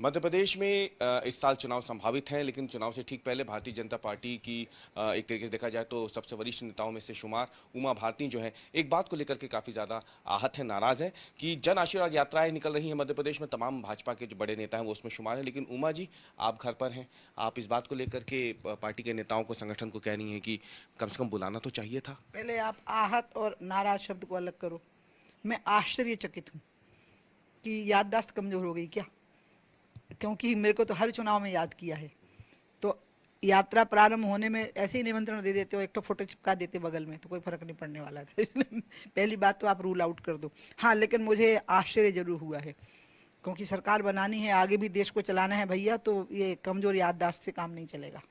मध्य प्रदेश में इस साल चुनाव संभावित हैं, लेकिन चुनाव से ठीक पहले भारतीय जनता पार्टी की एक तरीके से देखा जाए तो सबसे वरिष्ठ नेताओं में से शुमार उमा भारती जो है, एक बात को लेकर के काफी ज्यादा आहत है, नाराज है कि जन आशीर्वाद यात्राएं निकल रही हैं मध्य प्रदेश में। तमाम भाजपा के जो बड़े नेता हैं वो उसमें शुमार हैं, लेकिन उमा जी आप घर पर हैं, आप इस बात को लेकर के पार्टी के नेताओं को, संगठन को कह रही हैं कि कम से कम बुलाना तो चाहिए था। पहले आप आहत और नाराज शब्द को अलग करो। मैं आश्चर्यचकित हूँ कि याददाश्त कमजोर हो गई क्या? क्योंकि मेरे को तो हर चुनाव में याद किया है। तो यात्रा प्रारंभ होने में ऐसे ही निमंत्रण दे देते हो, एक तो फोटो चिपका देते बगल में, तो कोई फर्क नहीं पड़ने वाला था। पहली बात तो आप रूल आउट कर दो। हाँ, लेकिन मुझे आश्चर्य जरूर हुआ है, क्योंकि सरकार बनानी है, आगे भी देश को चलाना है भैया, तो ये कमजोर याददाश्त से काम नहीं चलेगा।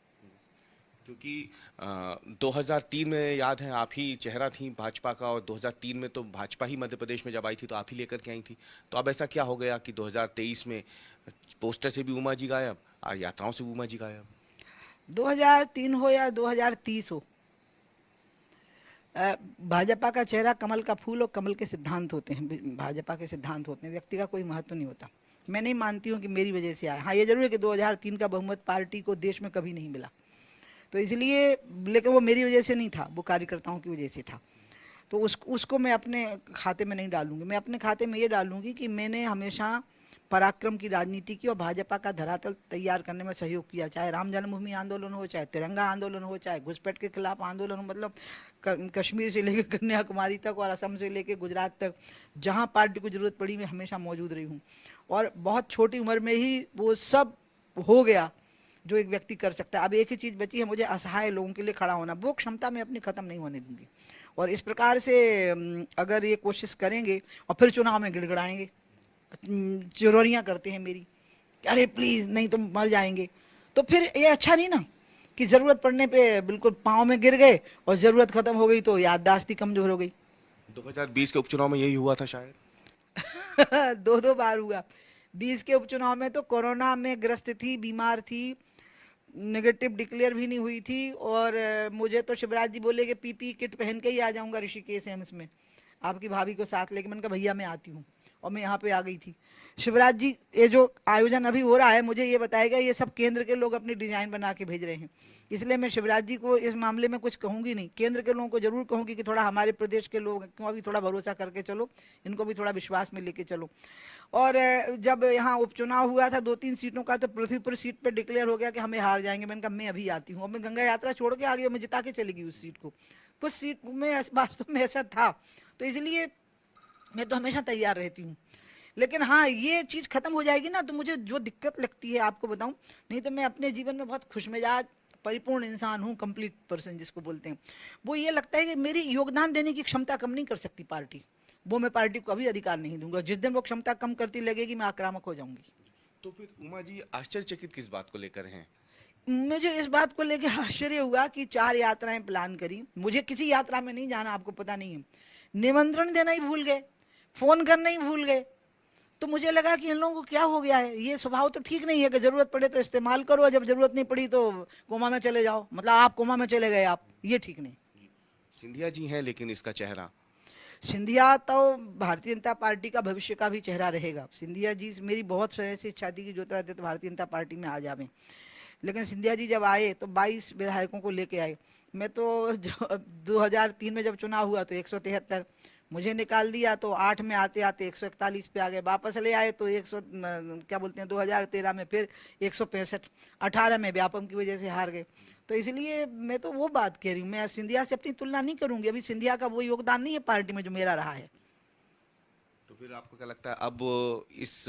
क्योंकि 2003 में याद है आप ही चेहरा थी भाजपा का, और 2003 में तो भाजपा ही मध्य प्रदेश में जब आई थी तो आप ही लेकर के आई थी। तो अब ऐसा क्या हो गया कि 2023 में पोस्टर से भी उमा जी गायब और यात्राओं से भी उमा जी गायब? 2003 हो या 2030 हो, भाजपा का चेहरा कमल का फूल और कमल के सिद्धांत होते हैं, भाजपा के सिद्धांत होते हैं, व्यक्ति का कोई महत्व नहीं होता। मैं नहीं मानती हूँ कि मेरी वजह से आया। हाँ, ये जरूर है कि 2003 का बहुमत पार्टी को देश में कभी नहीं मिला, तो इसलिए, लेकिन वो मेरी वजह से नहीं था, वो कार्यकर्ताओं की वजह से था। तो उसको मैं अपने खाते में नहीं डालूंगी। मैं अपने खाते में ये डालूंगी कि मैंने हमेशा पराक्रम की राजनीति की और भाजपा का धरातल तैयार करने में सहयोग किया, चाहे राम जन्मभूमि आंदोलन हो, चाहे तिरंगा आंदोलन हो, चाहे घुसपैठ के खिलाफ आंदोलन हो, मतलब कश्मीर से लेकर कन्याकुमारी तक और असम से लेकर गुजरात तक, जहां पार्टी को जरूरत पड़ी मैं हमेशा मौजूद रही हूँ। और बहुत छोटी उम्र में ही वो सब हो गया जो एक व्यक्ति कर सकता है। अब एक ही चीज बची है, मुझे असहाय लोगों के लिए खड़ा होना। वो क्षमता मैं अपनी खत्म नहीं होने दूंगी। और इस प्रकार से अगर ये कोशिश करेंगे और फिर चुनाव में गिड़गिड़ाएंगे, चिरौरियां करते हैं मेरी, अरे प्लीज नहीं तो मर जाएंगे, तो फिर ये अच्छा नहीं ना कि जरूरत पड़ने पे बिल्कुल पांव में गिर गए और जरूरत खत्म हो गई तो याददाश्त ही कमजोर हो गई। 2020 के उपचुनाव में यही हुआ था शायद। दो दो बार हुआ। 20 के उपचुनाव में तो कोरोना में ग्रस्त थी, बीमार थी, नेगेटिव डिक्लेयर भी नहीं हुई थी, और मुझे तो शिवराज जी बोले कि पीपी किट पहन के ही आ जाऊंगा ऋषिकेश एम्स में आपकी भाभी को साथ लेके। मैंने कहा भैया मैं आती हूँ, और मैं यहाँ पे आ गई थी। शिवराज जी, ये जो आयोजन अभी हो रहा है, मुझे ये बताएगा, ये सब केंद्र के लोग अपनी डिजाइन बना के भेज रहे हैं, इसलिए मैं शिवराज जी को इस मामले में कुछ कहूंगी नहीं। केंद्र के लोगों को जरूर कहूंगी कि थोड़ा हमारे प्रदेश के लोग क्यों अभी थोड़ा भरोसा करके चलो, इनको भी थोड़ा विश्वास में लेके चलो। और जब यहाँ उपचुनाव हुआ था 2-3 सीटों का, तो पृथ्वीपुर सीट पे डिक्लेयर हो गया कि हमें हार जाएंगे। मैंने कहा मैं अभी आती हूँ, और मैं गंगा यात्रा छोड़ के आ गई, मैं जिता के चलेगी उस सीट को। कुछ सीट में वास्तव में ऐसा था, तो इसलिए मैं तो हमेशा तैयार रहती हूँ। लेकिन हाँ, ये चीज खत्म हो जाएगी ना, तो मुझे जो दिक्कत लगती है आपको बताऊं, नहीं तो मैं अपने जीवन में बहुत खुशमिजाज परिपूर्ण इंसान हूँ, कंप्लीट पर्सन जिसको बोलते हैं। वो ये लगता है कि मेरी योगदान देने की क्षमता कम नहीं कर सकती पार्टी, वो मैं पार्टी को कभी अधिकार नहीं दूंगा। जिस दिन वो क्षमता कम करती लगेगी मैं आक्रामक हो जाऊंगी। तो फिर उमा जी आश्चर्यचकित किस बात को लेकर हैं? मुझे इस बात को लेकर आश्चर्य हुआ कि 4 यात्राएं प्लान करी, मुझे किसी यात्रा में नहीं जाना, आपको पता नहीं है, निमंत्रण देना ही भूल गए, फोन करना ही भूल गए। तो मुझे लगा कि इन लोगों को क्या हो गया है, ये स्वभाव तो ठीक नहीं है कि जरूरत पड़े तो इस्तेमाल करो, जब जरूरत नहीं पड़ी तो कोमा में चले जाओ। मतलब आप कोमा में चले गए, आप, ये ठीक नहीं। सिंधिया जी हैं लेकिन इसका चेहरा। सिंधिया तो भारतीय जनता पार्टी का भविष्य का भी चेहरा रहेगा। सिंधिया जी, मेरी बहुत समय से इच्छा थी कि ज्योतिरादित्य भारतीय जनता पार्टी में आ जावे, लेकिन सिंधिया जी जब आए तो 22 विधायकों को लेके आए। मैं तो 2003 में जब चुनाव हुआ तो 173, मुझे निकाल दिया तो 8 में आते आते 141 पे आ गए, वापस ले आए तो 100 क्या बोलते हैं 2013 में फिर 165, 18 में व्यापम की वजह से हार गए। तो इसलिए मैं तो वो बात कह रही हूँ, मैं सिंधिया से अपनी तुलना नहीं करूंगी। अभी सिंधिया का वो योगदान नहीं है पार्टी में जो मेरा रहा है। तो फिर आपको क्या लगता है अब इस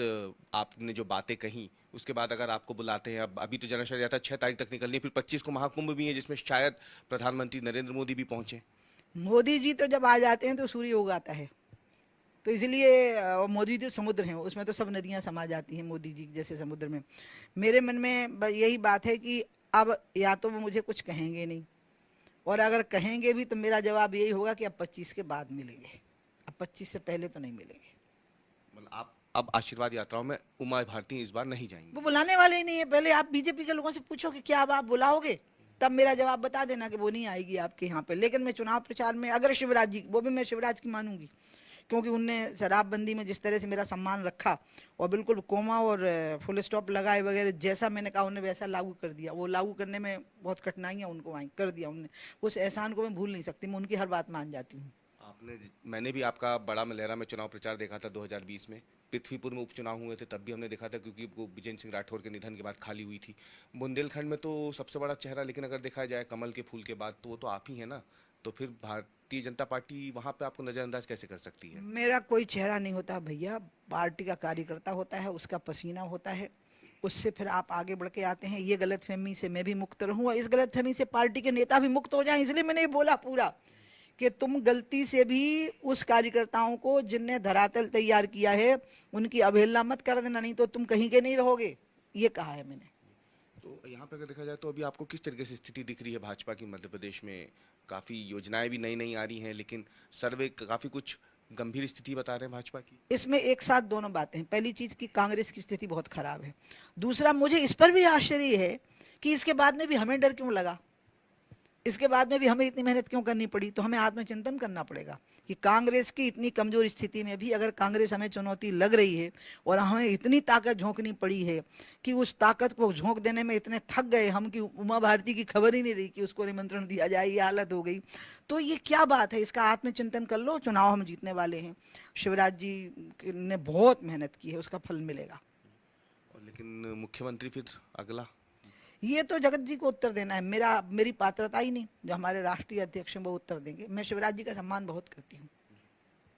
आपने जो बातें कही उसके बाद अगर आपको बुलाते हैं, अब अभी तो जन आशीर्वाद यात्रा 6 तारीख तक निकलनी है, फिर 25 को महाकुंभ भी है जिसमें शायद प्रधानमंत्री नरेंद्र मोदी भी पहुंचे। मोदी जी तो जब आ जाते हैं तो सूर्य उगाता है, तो इसलिए मोदी जी समुद्र हैं, उसमें तो सब नदियां समा जाती हैं मोदी जी जैसे समुद्र में। मेरे मन में यही बात है कि अब या तो वो मुझे कुछ कहेंगे नहीं, और अगर कहेंगे भी तो मेरा जवाब यही होगा कि अब 25 के बाद मिलेंगे, अब 25 से पहले तो नहीं मिलेंगे। मतलब आप अब आशीर्वाद यात्राओं में उमा भारती इस बार नहीं जाएंगी? वो बुलाने वाले ही नहीं है। पहले आप बीजेपी के लोगों से पूछो कि क्या अब आप बुलाओगे, तब मेरा जवाब बता देना कि वो नहीं आएगी आपके यहाँ पे। लेकिन मैं चुनाव प्रचार में अगर शिवराज जी, वो भी मैं शिवराज की मानूंगी, क्योंकि उनने शराबबंदी में जिस तरह से मेरा सम्मान रखा और बिल्कुल कोमा और फुल स्टॉप लगाए वगैरह, जैसा मैंने कहा उन्होंने वैसा लागू कर दिया। वो लागू करने में बहुत कठिनाइयां उनको आई, कर दिया उन्होंने। उस एहसान को मैं भूल नहीं सकती, मैं उनकी हर बात मान जाती हूँ। मैंने भी आपका बड़ा मलहरा में चुनाव प्रचार देखा था 2020 में। पृथ्वीपुर में उपचुनाव हुए थे, तब भी हमने देखा था, क्योंकि वो विजेंद्र सिंह राठौर के निधन के बाद खाली हुई थी। बुंदेलखंड में तो सबसे बड़ा चेहरा, लेकिन अगर देखा जाए कमल के फूल के बाद, तो वो तो आप ही है ना। तो फिर भारतीय जनता पार्टी वहां पे आपको नजरअंदाज कैसे कर सकती है? मेरा कोई चेहरा नहीं होता भैया, पार्टी का कार्यकर्ता होता है, उसका पसीना होता है, उससे फिर आप आगे बढ़ के आते हैं। ये गलतफहमी से मैं भी मुक्त रहूं और इस गलतफहमी से पार्टी के नेता भी मुक्त हो जाएं, इसलिए मैंने ये बोला पूरा कि तुम गलती से भी उस कार्यकर्ताओं को जिनने धरातल तैयार किया है उनकी अवहेलना मत कर देना, नहीं तो तुम कहीं के नहीं रहोगे, ये कहा है मैंने। तो यहाँ पे अगर देखा जाए तो अभी आपको किस तरीके से स्थिति दिख रही है भाजपा की मध्य प्रदेश में? काफी योजनाएं भी नई नई आ रही हैं, लेकिन सर्वे काफी कुछ गंभीर स्थिति बता रहे हैं भाजपा की। इसमें एक साथ दोनों बातें हैं। पहली चीज कि कांग्रेस की स्थिति बहुत खराब है। दूसरा, मुझे इस पर भी आश्चर्य है कि इसके बाद में भी हमें डर क्यों लगा, इसके बाद में भी हमें इतनी मेहनत क्यों करनी पड़ी। तो हमें आत्मचिंतन करना पड़ेगा कि कांग्रेस की इतनी कमजोर स्थिति में भी अगर कांग्रेस हमें चुनौती लग रही है और हमें इतनी ताकत झोंकनी पड़ी है कि उस ताकत को झोंक देने में इतने थक गए हम कि उमा भारती की खबर ही नहीं रही कि उसको निमंत्रण दिया जाए, ये हालत हो गई। तो ये क्या बात है, इसका आत्मचिंतन कर लो। चुनाव हम जीतने वाले हैं, शिवराज जी ने बहुत मेहनत की है, उसका फल मिलेगा। और लेकिन मुख्यमंत्री फिर अगला? ये तो जगत जी को उत्तर देना है, मेरी पात्रता ही नहीं। जो हमारे राष्ट्रीय अध्यक्ष हैं वो उत्तर देंगे। मैं शिवराज जी का सम्मान बहुत करती हूँ।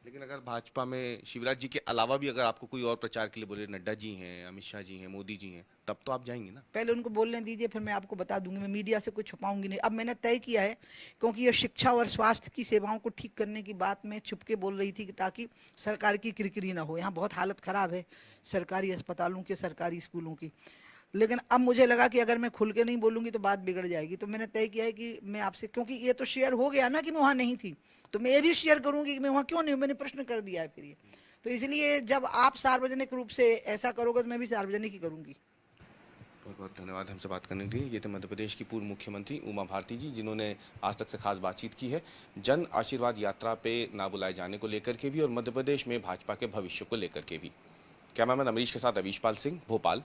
लेकिन अगर भाजपा में शिवराज जी के अलावा भी अगर आपको कोई और प्रचार के लिए बोले, नड्डा जी हैं, अमित शाह जी हैं, मोदी जी हैं, तब तो आप जाएंगे ना? पहले उनको बोलने दीजिए, फिर मैं आपको बता दूंगी। मैं मीडिया से कुछ छुपाऊंगी नहीं। अब मैंने तय किया है, क्योंकि ये शिक्षा और स्वास्थ्य की सेवाओं को ठीक करने की बात मैं छुपके बोल रही थी कि ताकि सरकार की किरकिरी ना हो। यहाँ बहुत हालत खराब है सरकारी अस्पतालों की, सरकारी स्कूलों की। लेकिन अब मुझे लगा कि अगर मैं खुल के नहीं बोलूंगी तो बात बिगड़ जाएगी। तो मैंने तय किया है कि मैं आपसे, क्योंकि ये तो शेयर हो गया ना कि मैं वहां नहीं थी, तो मैं ये भी शेयर करूंगी कि मैं वहां क्यों नहीं हूं। मैंने प्रश्न कर दिया है फिर ये। तो इसलिए जब आप सार्वजनिक रूप से ऐसा करोगे तो मैं भी सार्वजनिक ही करूंगी। बहुत बहुत धन्यवाद हमसे बात करने के लिए। ये थे मध्य प्रदेश की पूर्व मुख्यमंत्री उमा भारती जी, जिन्होंने आज तक से खास बातचीत की है जन आशीर्वाद यात्रा पे ना बुलाए जाने को लेकर के भी, और मध्य प्रदेश में भाजपा के भविष्य को लेकर के भी। कैमरामैन अमरीश के साथ अवीश पाल सिंह, भोपाल।